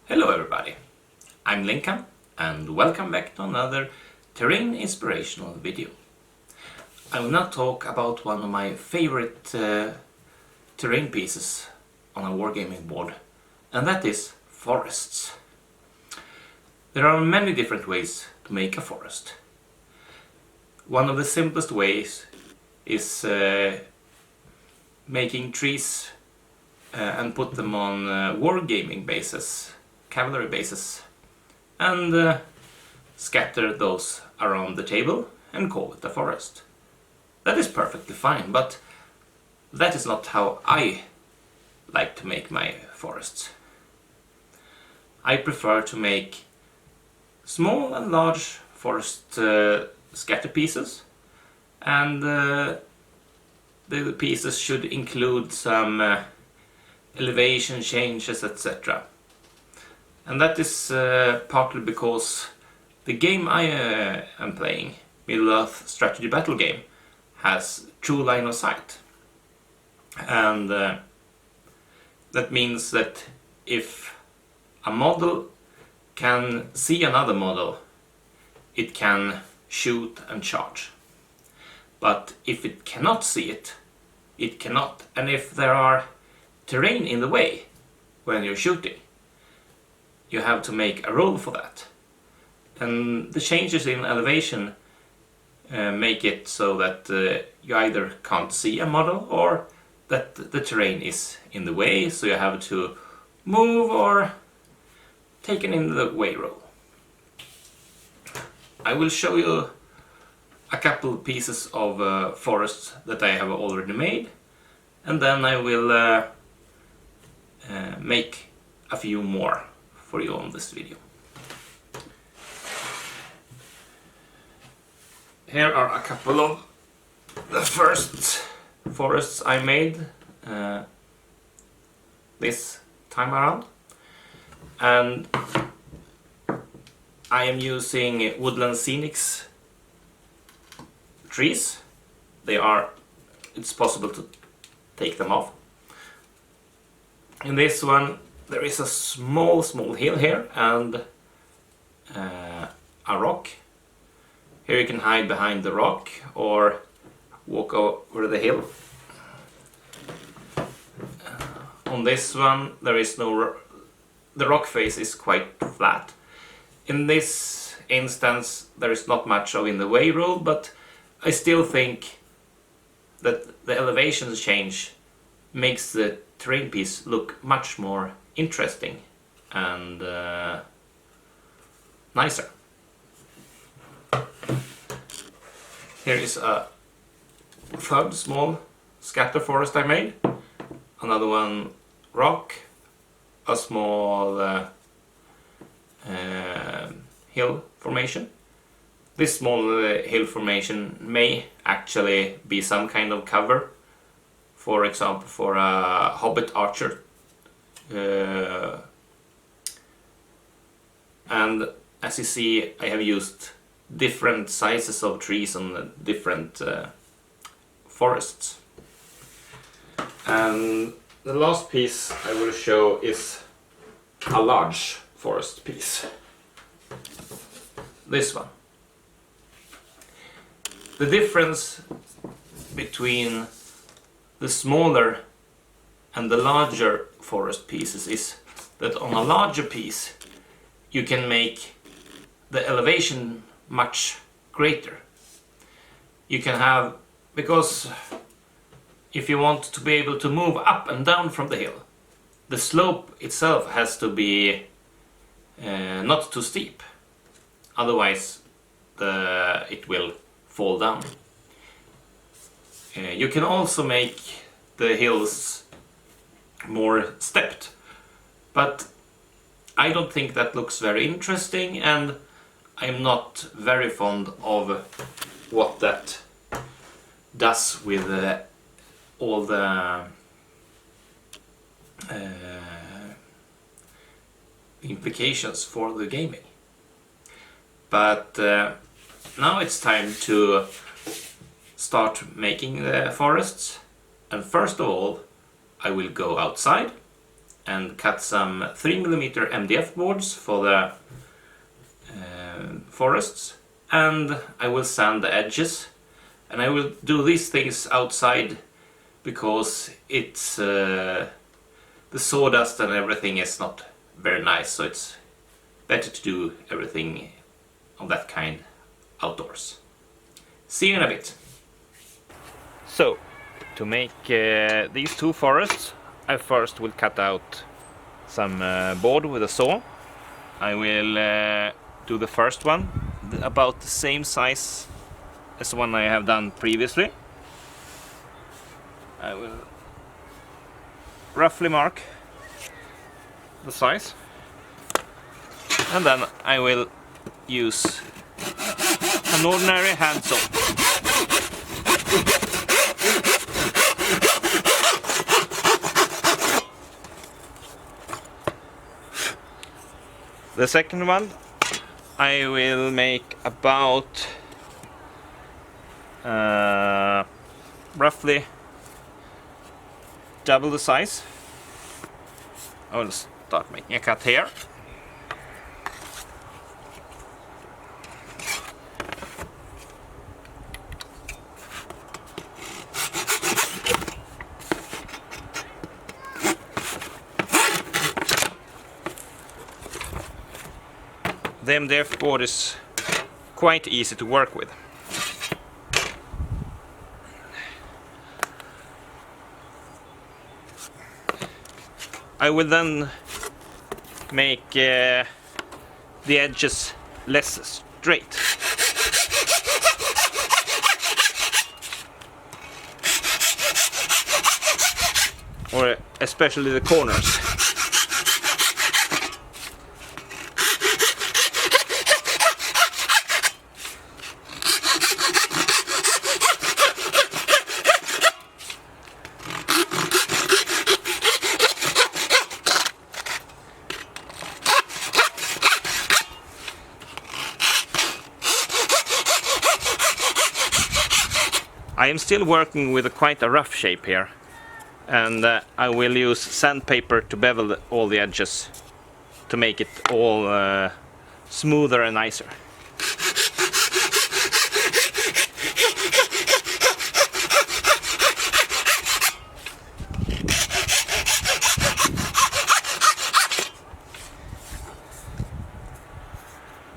Hello everybody, I'm Lincoln and welcome back to another terrain inspirational video. I will now talk about one of my favorite terrain pieces on a wargaming board, and that is forests. There are many different ways to make a forest. One of the simplest ways is making trees and put them on wargaming bases, cavalry bases, and scatter those around the table and call it a forest. That is perfectly fine, but that is not how I like to make my forests. I prefer to make small and large forest scatter pieces, and the pieces should include some elevation changes, etc. And that is partly because the game I am playing, Middle Earth strategy battle game, has true line of sight. And that means that if a model can see another model, it can shoot and charge. But if it cannot see it, it cannot. And if there are terrain in the way when you're shooting, you have to make a roll for that. And the changes in elevation make it so that you either can't see a model or that the terrain is in the way, so you have to move or take an in the way roll. I will show you a couple pieces of forests that I have already made, and then I will make a few more for you on this video. Here are a couple of the first forests I made this time around, and I am using Woodland Scenics trees. It's possible to take them off. In this one there is a small hill here and a rock. Here you can hide behind the rock or walk over the hill. On this one there is the rock face is quite flat. In this instance there is not much of in the way roll, but I still think that the elevation change makes the terrain piece look much more interesting and nicer. Here is a third small scatter forest I made. Another one rock, a small hill formation. This small hill formation may actually be some kind of cover, for example for a hobbit archer. And as you see, I have used different sizes of trees on different forests. And the last piece I will show is a large forest piece. This one. The difference between the smaller and the larger forest pieces is that on a larger piece you can make the elevation much greater. You can have, because if you want to be able to move up and down from the hill, the slope itself has to be not too steep, otherwise it will fall down. You can also make the hills more stepped, but I don't think that looks very interesting, and I'm not very fond of what that does with all the implications for the gaming. But now it's time to start making the forests, and first of all I will go outside and cut some 3mm MDF boards for the forests, and I will sand the edges, and I will do these things outside because it's the sawdust and everything is not very nice, so it's better to do everything of that kind outdoors. See you in a bit. So, to make these two forests, I first will cut out some board with a saw. I will do the first one, about the same size as the one I have done previously. I will roughly mark the size, and then I will use an ordinary hand saw. The second one I will make about roughly double the size. I will start making a cut here. The MDF board is quite easy to work with. I will then make the edges less straight. Or especially the corners. I am still working with quite a rough shape here, and I will use sandpaper to bevel all the edges to make it all smoother and nicer.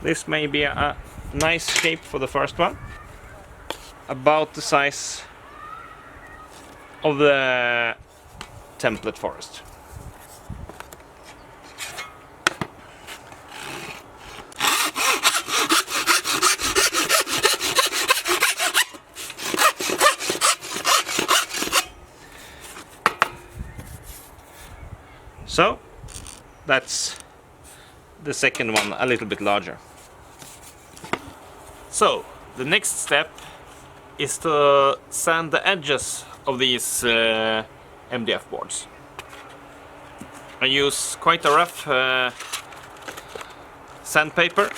This may be a nice shape for the first one. About the size of the template forest. So that's the second one, a little bit larger. So the next step is to sand the edges of these MDF boards. I use quite a rough sandpaper.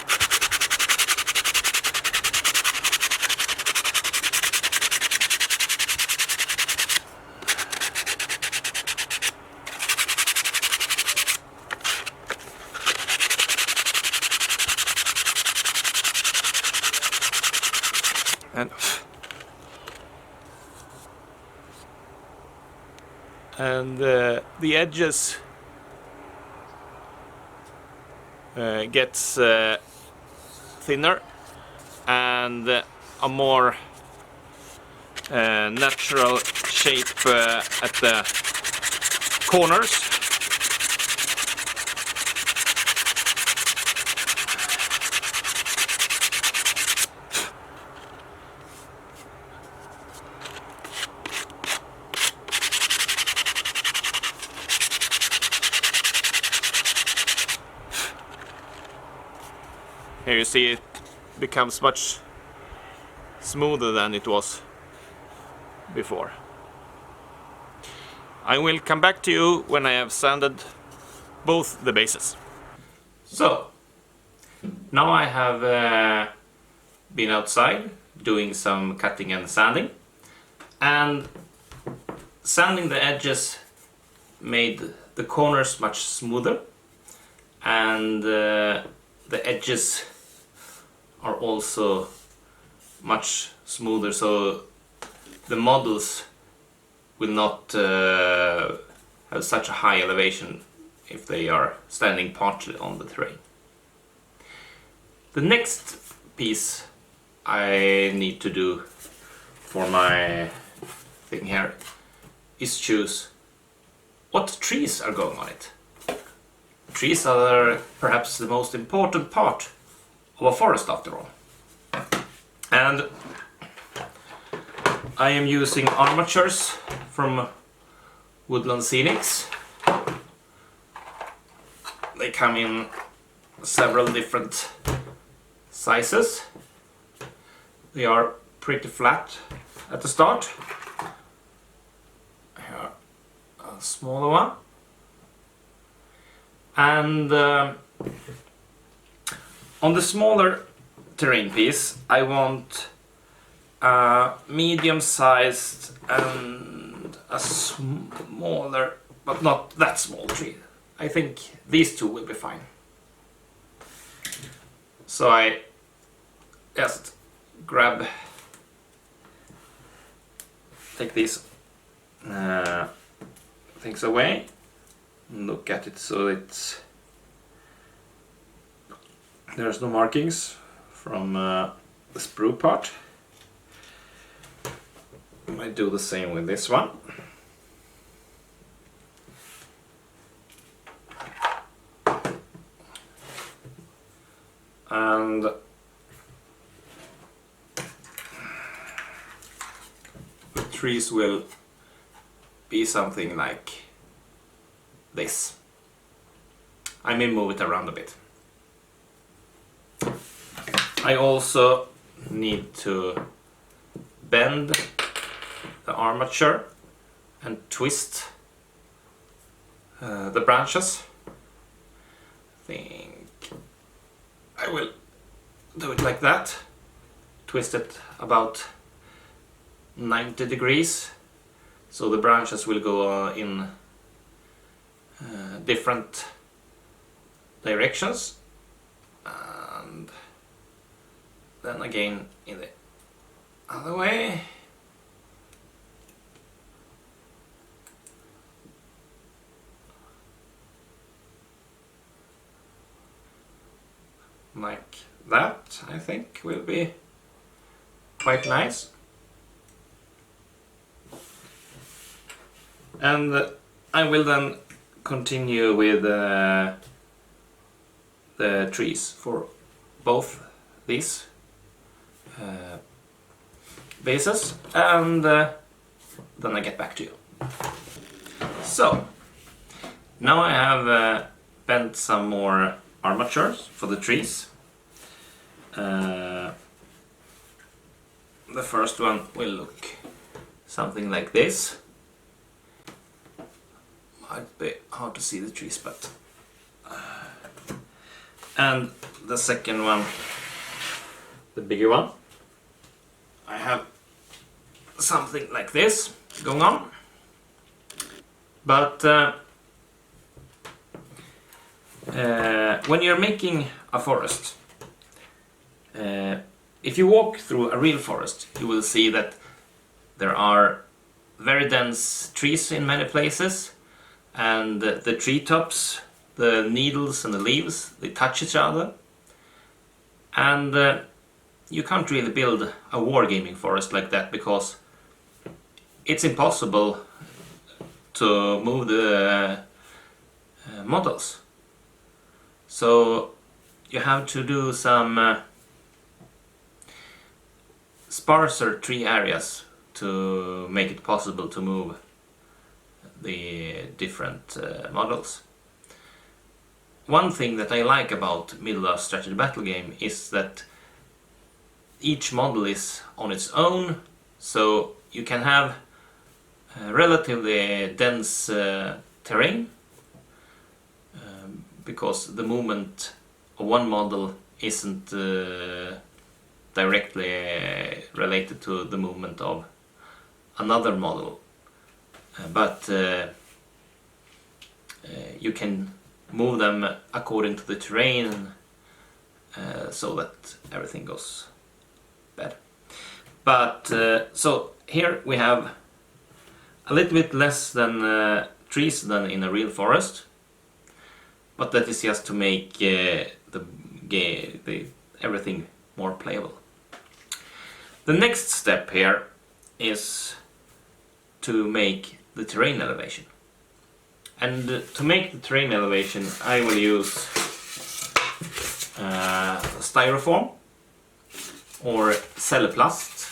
And the edges gets thinner and a more natural shape at the corners. Here you see it becomes much smoother than it was before. I will come back to you when I have sanded both the bases. So, now I have been outside doing some cutting and sanding, and sanding the edges made the corners much smoother, and the edges are also much smoother, so the models will not have such a high elevation if they are standing partly on the terrain. The next piece I need to do for my thing here is choose what trees are going on it. Trees are perhaps the most important part of a forest after all. And I am using armatures from Woodland Scenics. They come in several different sizes. They are pretty flat at the start. Here, a smaller one. And on the smaller terrain piece, I want a medium-sized and a smaller, but not that small tree. I think these two will be fine. So I just take these things away, and look at it so there's no markings from the sprue part. I do the same with this one. And the trees will be something like this. I may move it around a bit. I also need to bend the armature and twist the branches. I think I will do it like that. Twist it about 90 degrees, so the branches will go in different directions, and then again in the other way. Like that, I think will be quite nice. And I will then continue with the trees for both these bases, and then I get back to you. So now I have bent some more armatures for the trees. The first one will look something like this. Might be hard to see the trees, but and the second one, the bigger one, I have something like this going on. But when you're making a forest, if you walk through a real forest, you will see that there are very dense trees in many places, and the treetops, the needles and the leaves, they touch each other, and you can't really build a wargaming forest like that, because it's impossible to move the models. So you have to do some sparser tree areas to make it possible to move the different models. One thing that I like about Middle Earth strategy battle game is that each model is on its own, so you can have relatively dense terrain, because the movement of one model isn't directly related to the movement of another model. But you can move them according to the terrain, so that everything goes better. But so here we have a little bit less than trees than in a real forest, but that is just to make everything more playable. The next step here is to make the terrain elevation. And to make the terrain elevation, I will use styrofoam, or celluplast,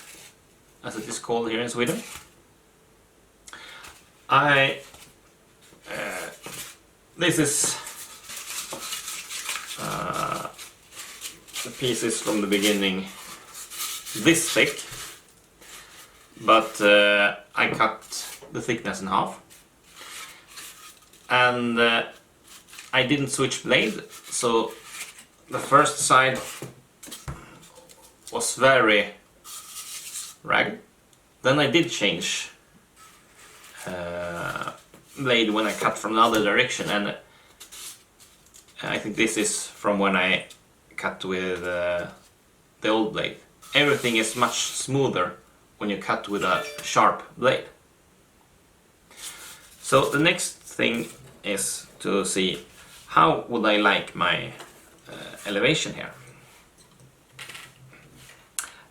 as it is called here in Sweden. This is the pieces from the beginning this thick, but I cut the thickness in half, and I didn't switch blade, so the first side was very ragged. Then I did change blade when I cut from the other direction, and I think this is from when I cut with the old blade. Everything is much smoother when you cut with a sharp blade. So the next thing is to see how would I like my elevation here.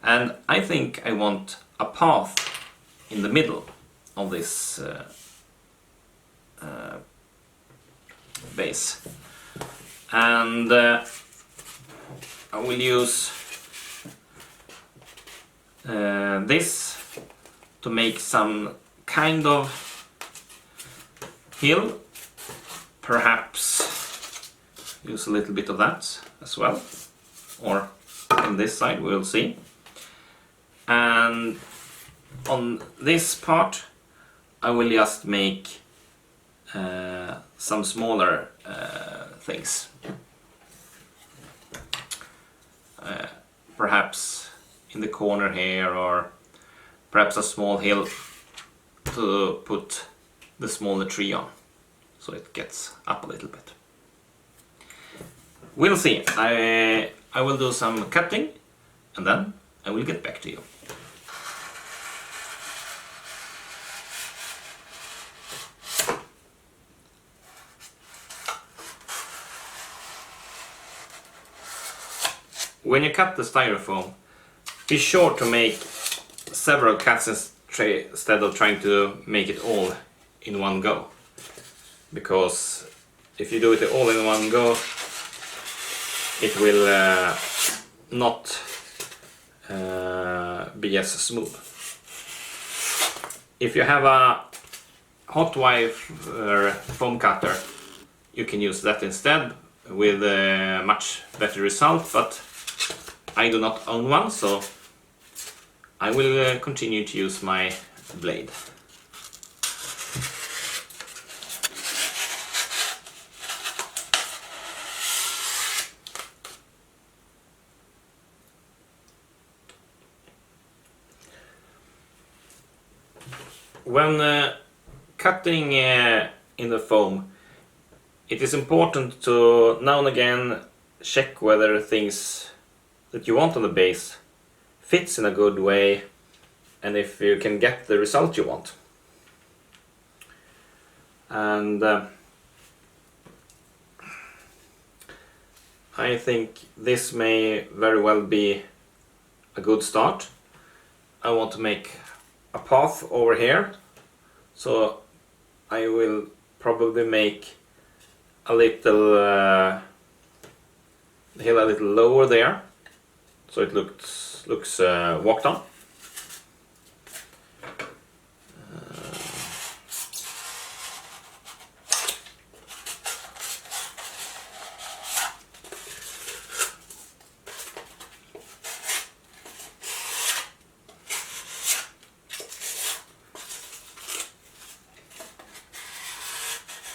And I think I want a path in the middle of this base, and I will use this to make some kind of hill, perhaps use a little bit of that as well, or on this side we'll see. And on this part I will just make some smaller things, perhaps in the corner here, or perhaps a small hill to put the smaller tree on, so it gets up a little bit. We'll see. I will do some cutting and then I will get back to you. When you cut the styrofoam, be sure to make several cuts instead of trying to make it all in one go. Because if you do it all in one go, it will not be as smooth. If you have a hot wire foam cutter, you can use that instead with a much better result, but I do not own one, so I will continue to use my blade. When cutting in the foam, it is important to now and again check whether things that you want on the base fits in a good way, and if you can get the result you want. And I think this may very well be a good start. I want to make a path over here, so I will probably make a little hill a little lower there, so it looks walked on.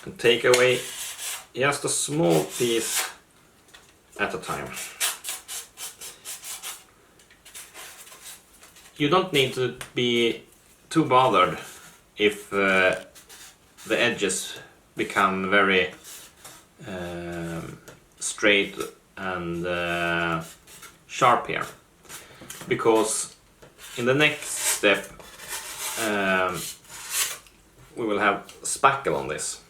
And take away just a small piece at a time. You don't need to be too bothered if the edges become very straight and sharp here, because in the next step we will have spackle on this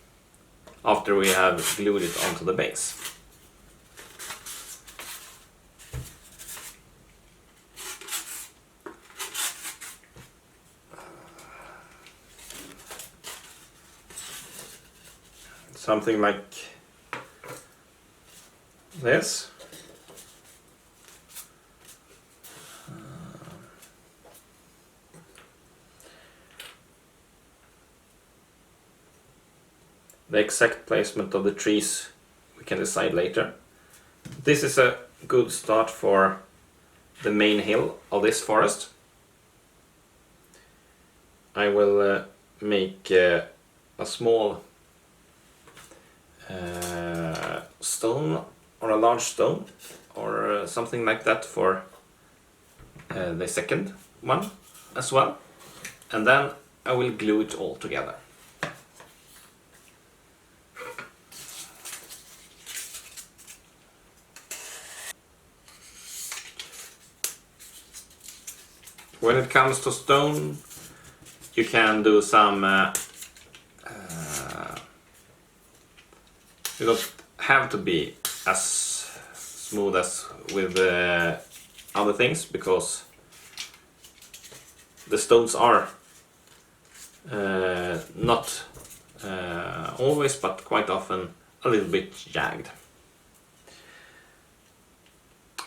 after we have glued it onto the base. Something like this. The exact placement of the trees we can decide later. This is a good start for the main hill of this forest. I will make a small stone, or a large stone, or something like that for the second one as well, and then I will glue it all together. When it comes to stone, you can do some you don't have to be as smooth as with other things, because the stones are not always, but quite often, a little bit jagged.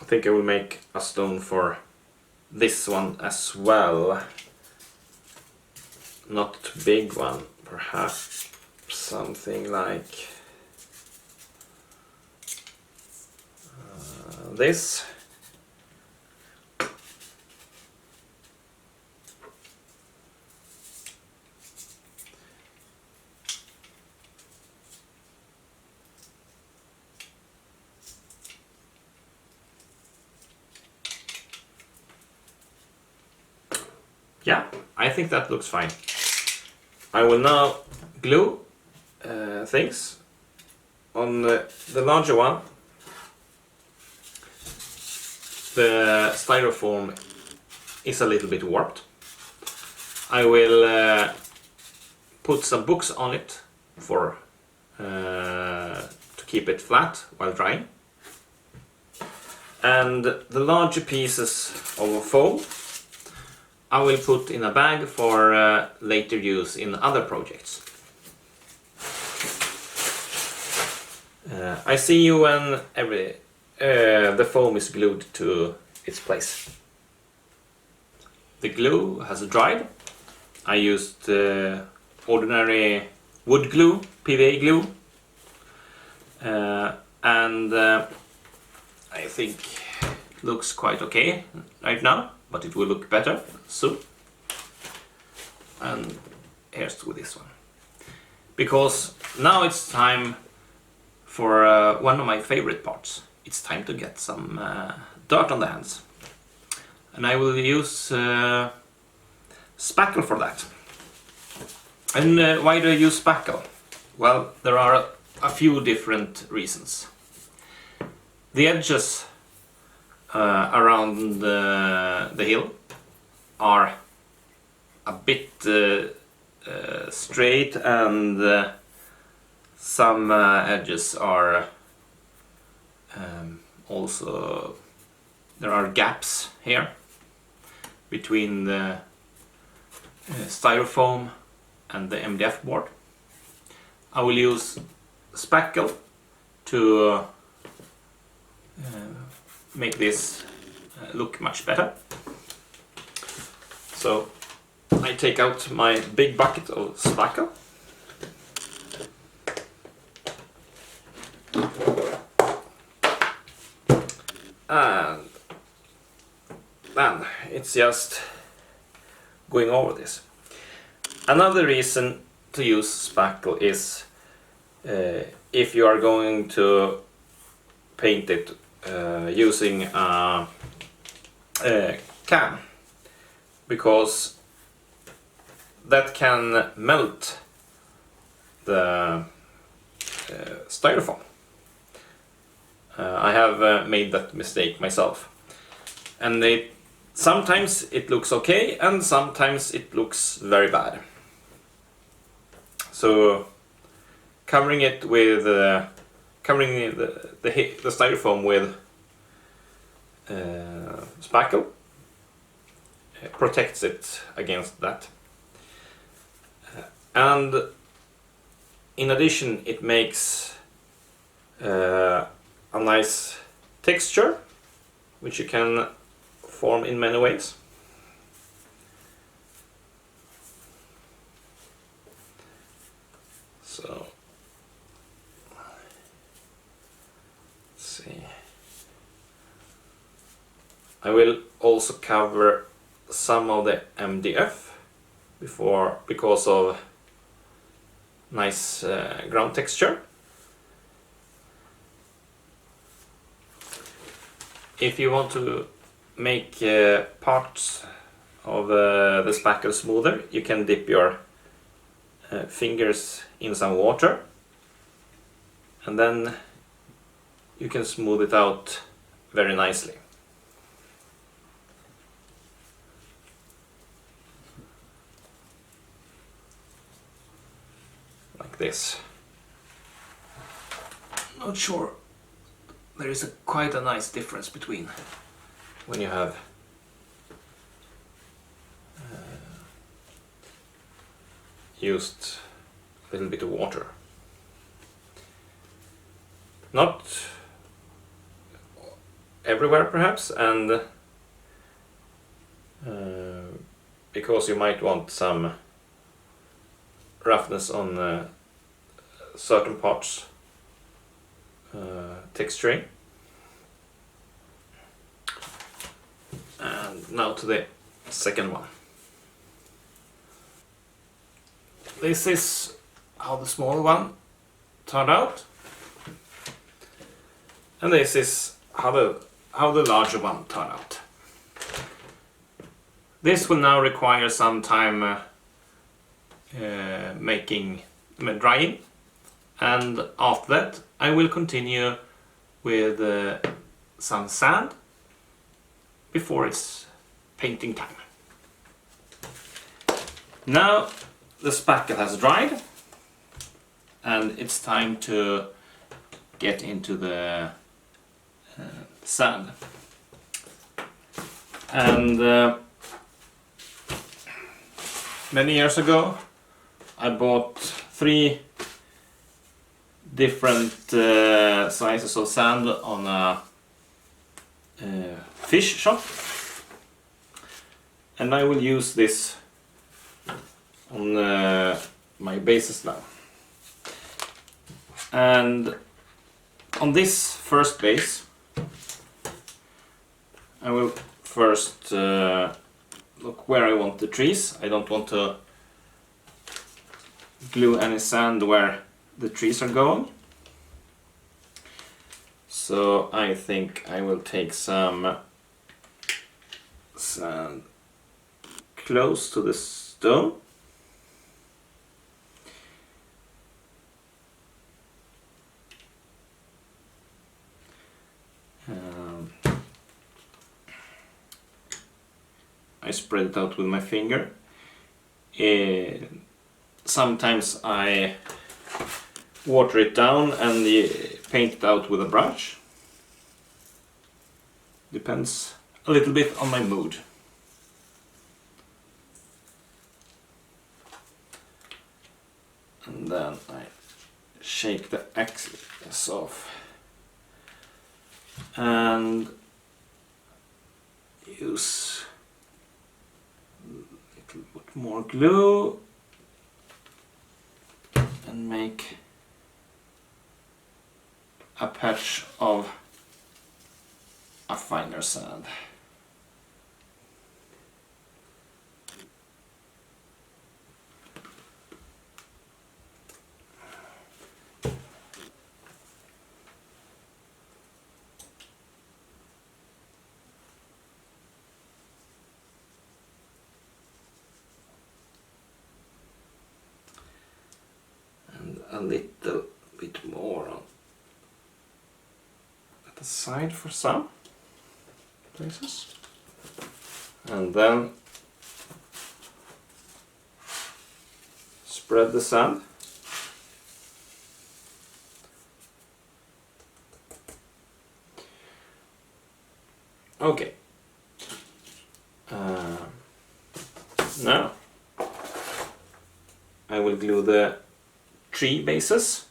I think I will make a stone for this one as well. Not too big one, perhaps something like this. Yeah, I think that looks fine. I will now glue things on the larger one. The styrofoam is a little bit warped. I will put some books on it for to keep it flat while drying. And the larger pieces of foam I will put in a bag for later use in other projects. I see you when the foam is glued to its place. The glue has dried. I used ordinary wood glue, PVA glue, and I think looks quite okay right now, but it will look better soon. And here's with this one, because now it's time for one of my favorite parts. It's time to get some dirt on the hands, and I will use spackle for that. And why do I use spackle? Well, there are a few different reasons. The edges around the hill are a bit straight, and some edges are also, there are gaps here between the styrofoam and the MDF board. I will use spackle to make this look much better. So I take out my big bucket of spackle. And then it's just going over this. Another reason to use spackle is if you are going to paint it using a can, because that can melt the styrofoam. I have made that mistake myself, and sometimes it looks okay and sometimes it looks very bad. So covering it with covering the styrofoam with spackle protects it against that, and in addition it makes a nice texture which you can form in many ways. So let's see. I will also cover some of the MDF because of nice ground texture. If you want to make parts of the spackle smoother, you can dip your fingers in some water, and then you can smooth it out very nicely. Like this. Not sure. There is quite a nice difference between when you have used a little bit of water. Not everywhere perhaps, and because you might want some roughness on certain parts texturing. And now to the second one. This is how the small one turned out, and this is how the larger one turned out. This will now require some time drying, and after that I will continue with some sand before it's painting time. Now the spackle has dried and it's time to get into the sand. And many years ago I bought 3 different sizes of sand on a fish shop, and I will use this on my bases now. And on this first base I will first look where I want the trees. I don't want to glue any sand where the trees are going, so I think I will take some sand close to the stone. I spread it out with my finger. Sometimes I water it down and paint it out with a brush. Depends a little bit on my mood. And then I shake the excess off and use a little bit more glue and make a patch of a finer sand. And a little bit more. the side for some places. And then spread the sand. Okay. Now I will glue the tree bases,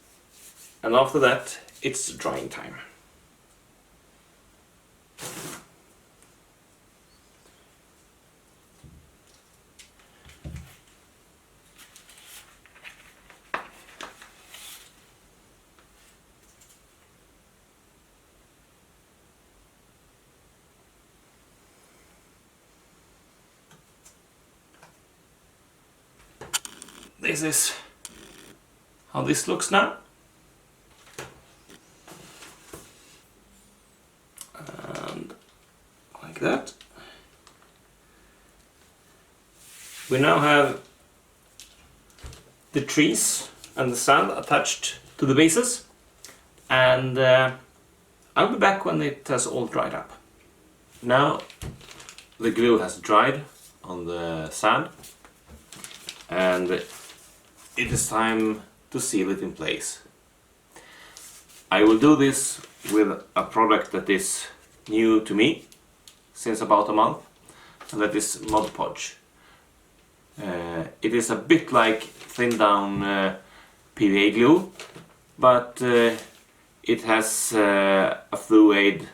and after that it's drying time. This is how this looks now. And like that. We now have the trees and the sand attached to the bases, and I'll be back when it has all dried up. Now the glue has dried on the sand, and it is time to seal it in place. I will do this with a product that is new to me since about a month, and that is Mod Podge. It is a bit like thin down PVA glue, but it has a fluid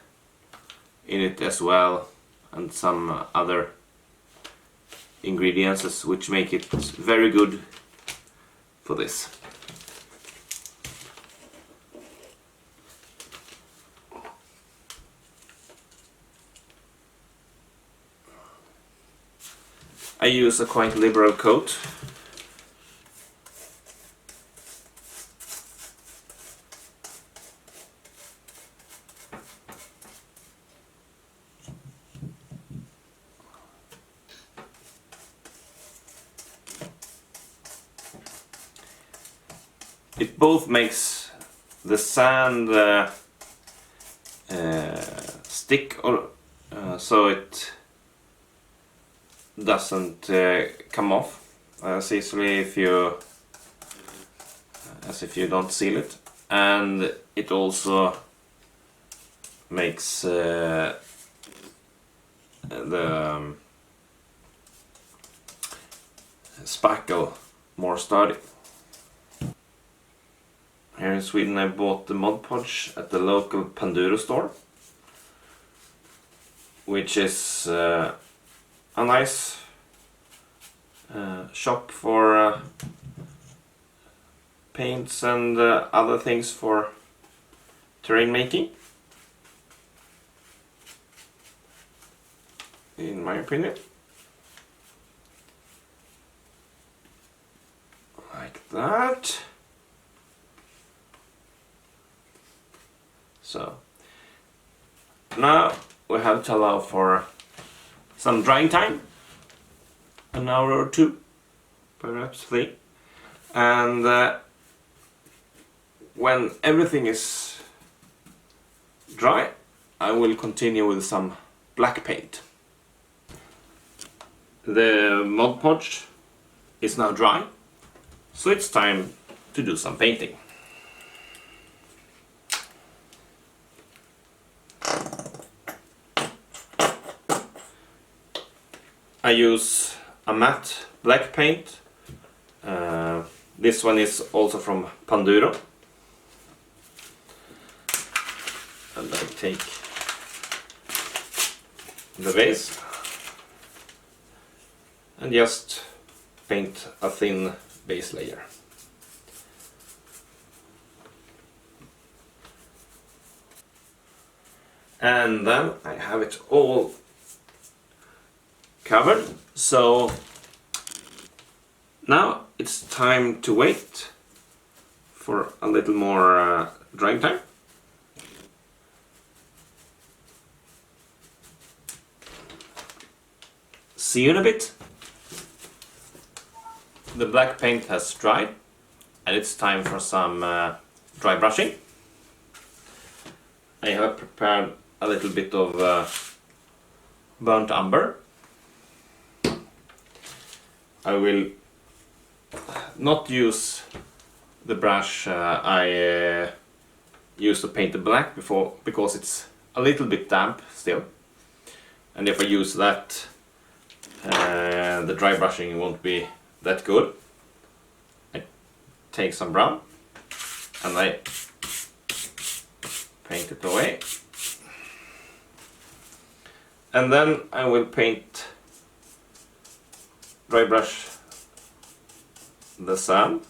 in it as well, and some other ingredients which make it very good for this. I use a quite liberal coat. It both makes the sand stick, or so it doesn't come off as easily as if you don't seal it, and it also makes the spackle more sturdy. Here in Sweden I bought the Mod Podge at the local Panduro store, which is a nice shop for paints and other things for terrain making, in my opinion. Like that. So now we have to allow for some drying time, an hour or two, perhaps 3, and when everything is dry I will continue with some black paint. The Mod Podge is now dry, so it's time to do some painting. I use a matte black paint. This one is also from Panduro. And I take the base and just paint a thin base layer. And then I have it all covered, so now it's time to wait for a little more drying time. See you in a bit. The black paint has dried and it's time for some dry brushing. I have prepared prepared a little bit of burnt umber. I will not use the brush I used to paint the black before, because it's a little bit damp still, and if I use that the dry brushing won't be that good. I take some brown and I paint it away, and then I will dry brush the sand,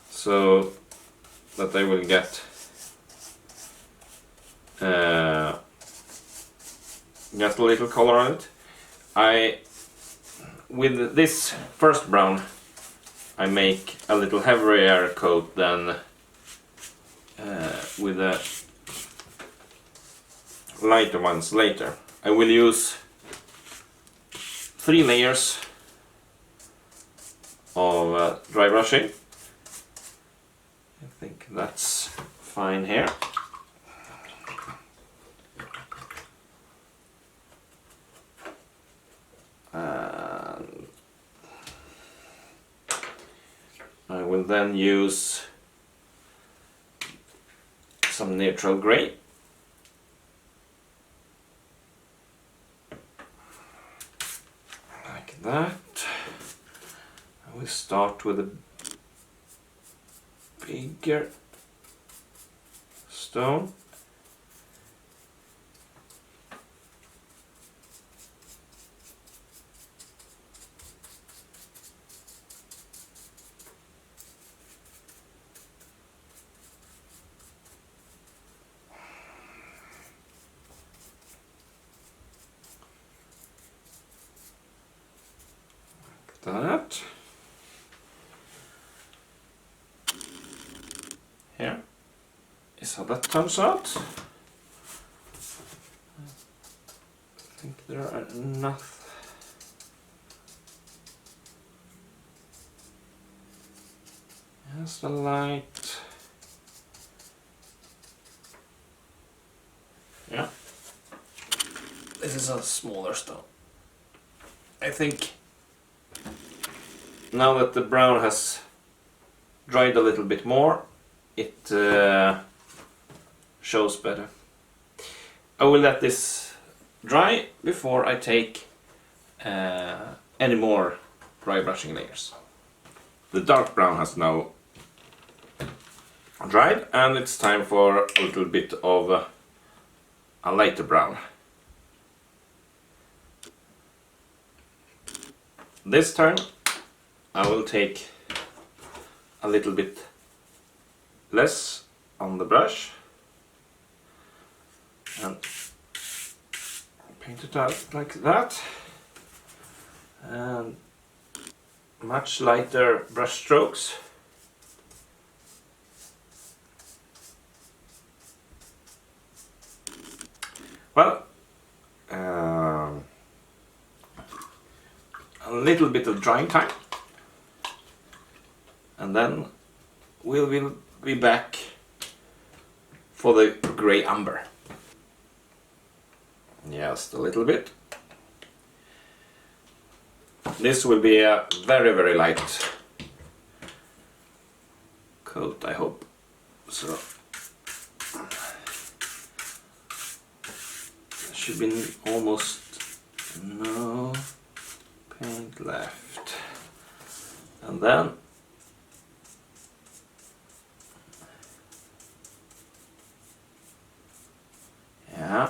so that I will get a little color on it. With this first brown, I make a little heavier coat than with the lighter ones later. I will use 3 layers of dry brushing. I think that's fine here. And I will then use some neutral grey. Like that. I will start with a bigger stone. That. Here is how that turns out. I think there are enough. Just a light. Yeah. This is a smaller stone. I think now that the brown has dried a little bit more, it shows better. I will let this dry before I take any more dry brushing layers. The dark brown has now dried, and it's time for a little bit of a lighter brown. This time I will take a little bit less on the brush and paint it out like that, and much lighter brush strokes. Well, a little bit of drying time, and then we will be back for the grey umber. Just a little bit. This will be a very, very light coat, I hope. So there should be almost no paint left. And then yeah,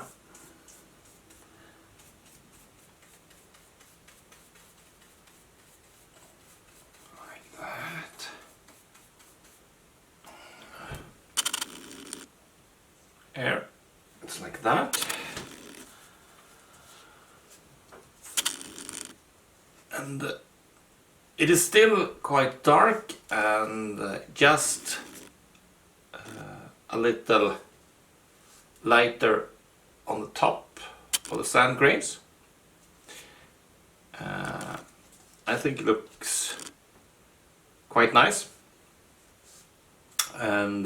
like that. Here, it's like that. And it is still quite dark, and just a little lighter on the top of the sand grains. I think it looks quite nice. And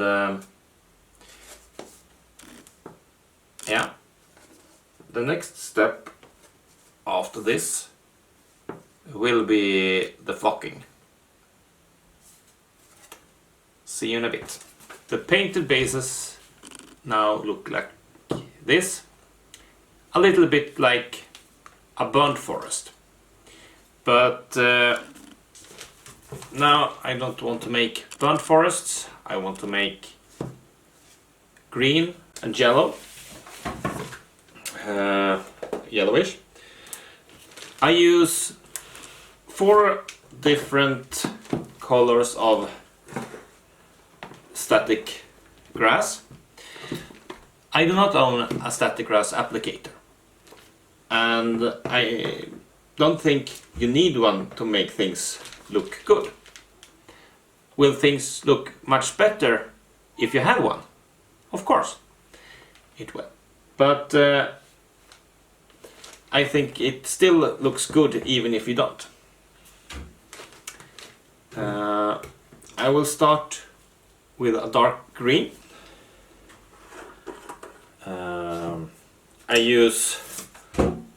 yeah, the next step after this will be the flocking. See you in a bit. The painted bases now look like this, a little bit like a burnt forest, but now I don't want to make burnt forests. I want to make green and yellow, yellowish. I use 4 different colors of static grass. I do not own a static grass applicator, and I don't think you need one to make things look good. Will things look much better if you have one? Of course, it will. But I think it still looks good even if you don't. I will start with a dark green. I use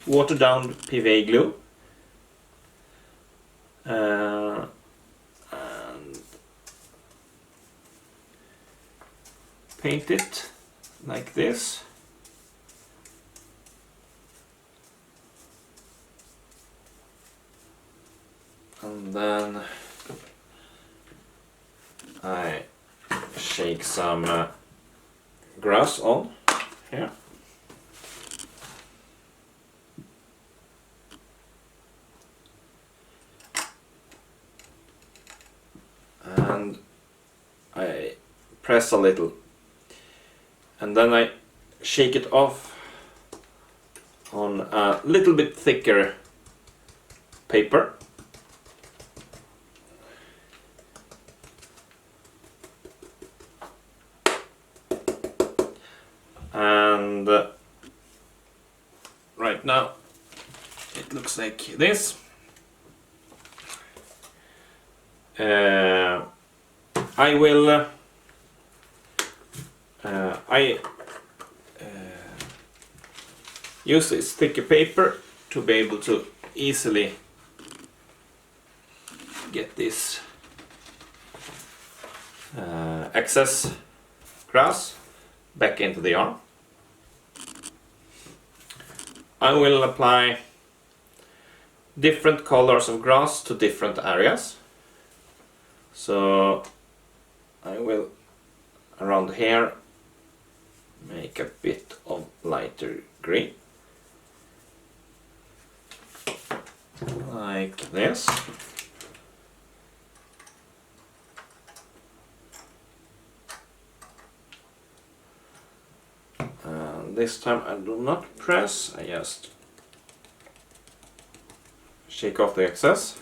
watered down PVA glue and paint it like this. And then I shake some grass on here. And I press a little. And then I shake it off on a little bit thicker paper. And right now it looks like this. I will use this thicker paper to be able to easily get this excess grass back into the yarn. I will apply different colors of grass to different areas. So I will around here make a bit of lighter green, like this. And this time I do not press, I just shake off the excess.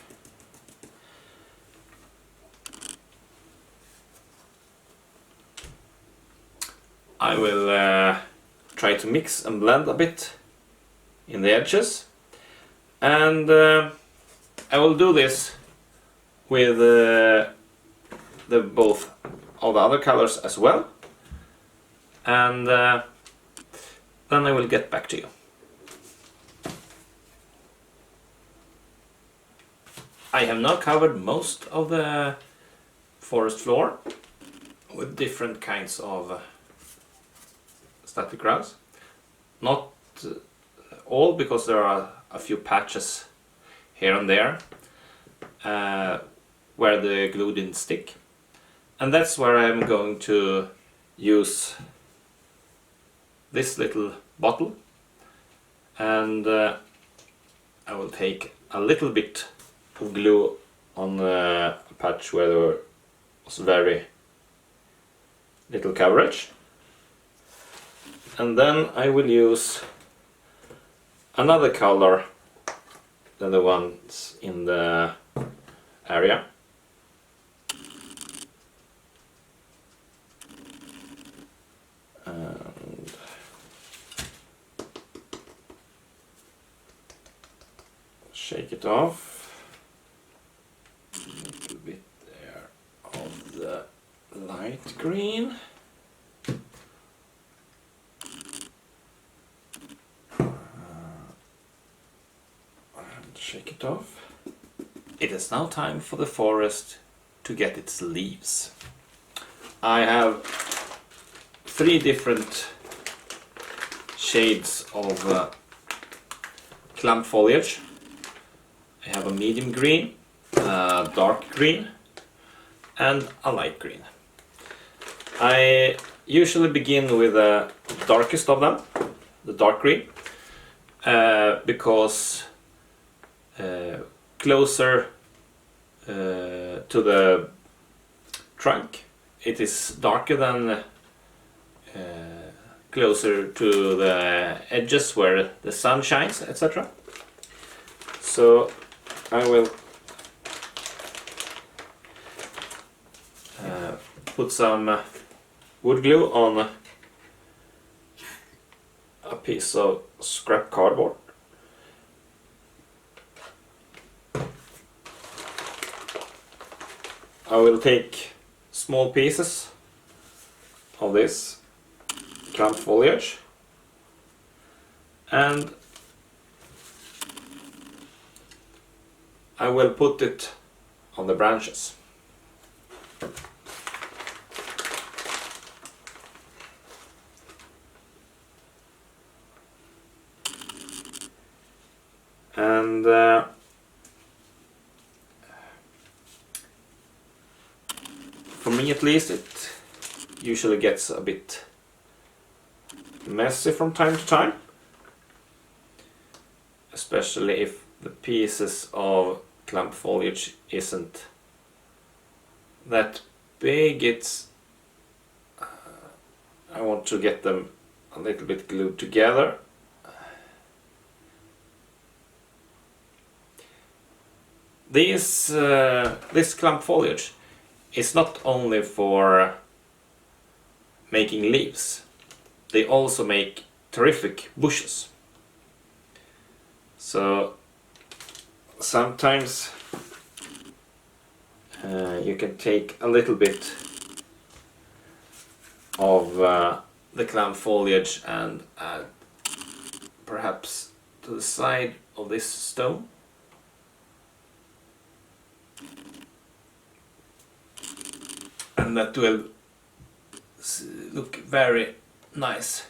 I will try to mix and blend a bit in the edges, and I will do this with the both all the other colors as well, and then I will get back to you. I have now covered most of the forest floor with different kinds of static grass. Not all, because there are a few patches here and there where the glue didn't stick. And that's where I'm going to use this little bottle, and I will take a little bit of glue on a patch where there was very little coverage, and then I will use another color than the ones in the area. And shake it off. A little bit there of the light green. And shake it off. It is now time for the forest to get its leaves. I have 3 different shades of clump foliage. I have a medium green, a dark green and a light green. I usually begin with the darkest of them, the dark green, because closer to the trunk it is darker than closer to the edges where the sun shines, etc. So I will put some wood glue on a piece of scrap cardboard. I will take small pieces of this clump foliage and I will put it on the branches. And for me at least, it usually gets a bit messy from time to time, especially if the pieces of clump foliage isn't that big. I want to get them a little bit glued together. This clump foliage is not only for making leaves, they also make terrific bushes. So sometimes you can take a little bit of the clump foliage and add perhaps to the side of this stone. And that will look very nice.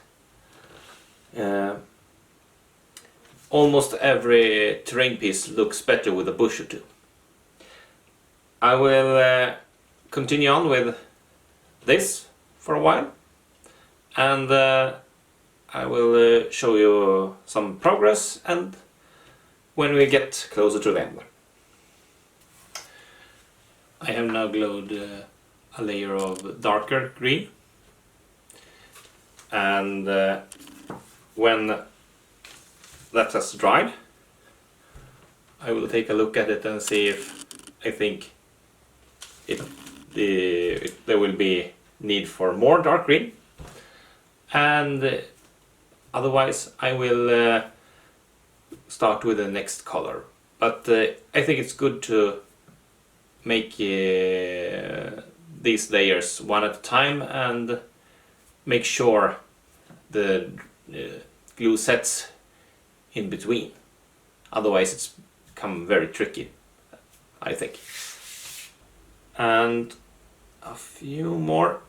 Almost every terrain piece looks better with a bush or two. I will continue on with this for a while, and I will show you some progress and when we get closer to the end. I have now glued a layer of darker green, and when that has dried I will take a look at it and see if I think there will be need for more dark green, and otherwise I will start with the next color. But I think it's good to make these layers one at a time and make sure the glue sets in between. Otherwise it's become very tricky, I think. And a few more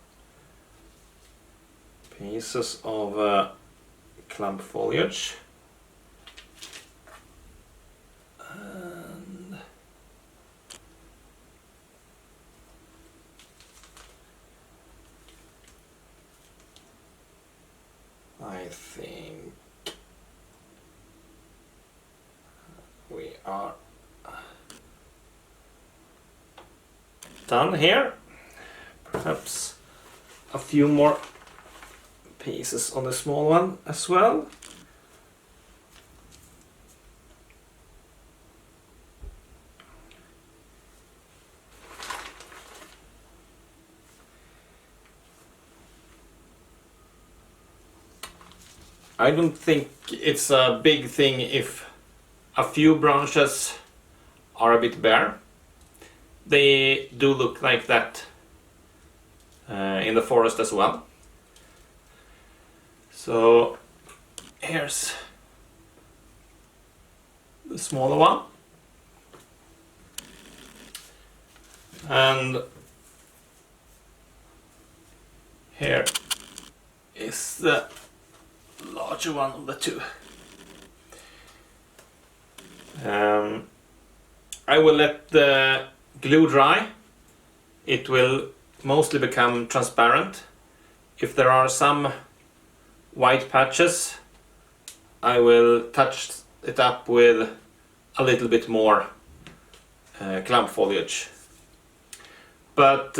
pieces of clump foliage. And I think we are done here. Perhaps a few more pieces on the small one as well. I don't think it's a big thing if a few branches are a bit bare. They do look like that in the forest as well. So here's the smaller one, and here is the larger one of the two. I will let the glue dry. It will mostly become transparent. If there are some white patches, I will touch it up with a little bit more clump foliage. But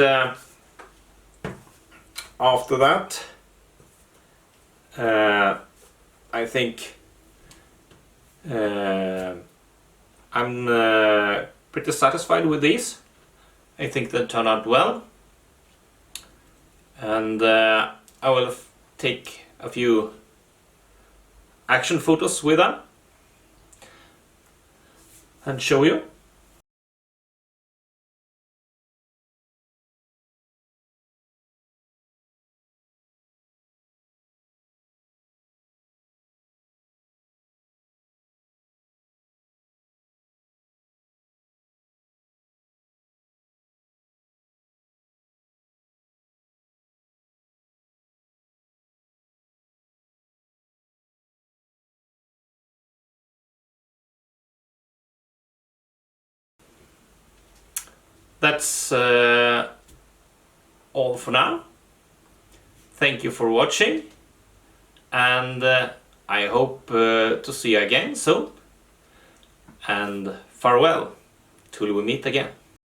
after that, I think I'm pretty satisfied with these. I think they turned out well, and I will take a few action photos with them and show you. That's all for now. Thank you for watching, and I hope to see you again soon. And farewell till we meet again.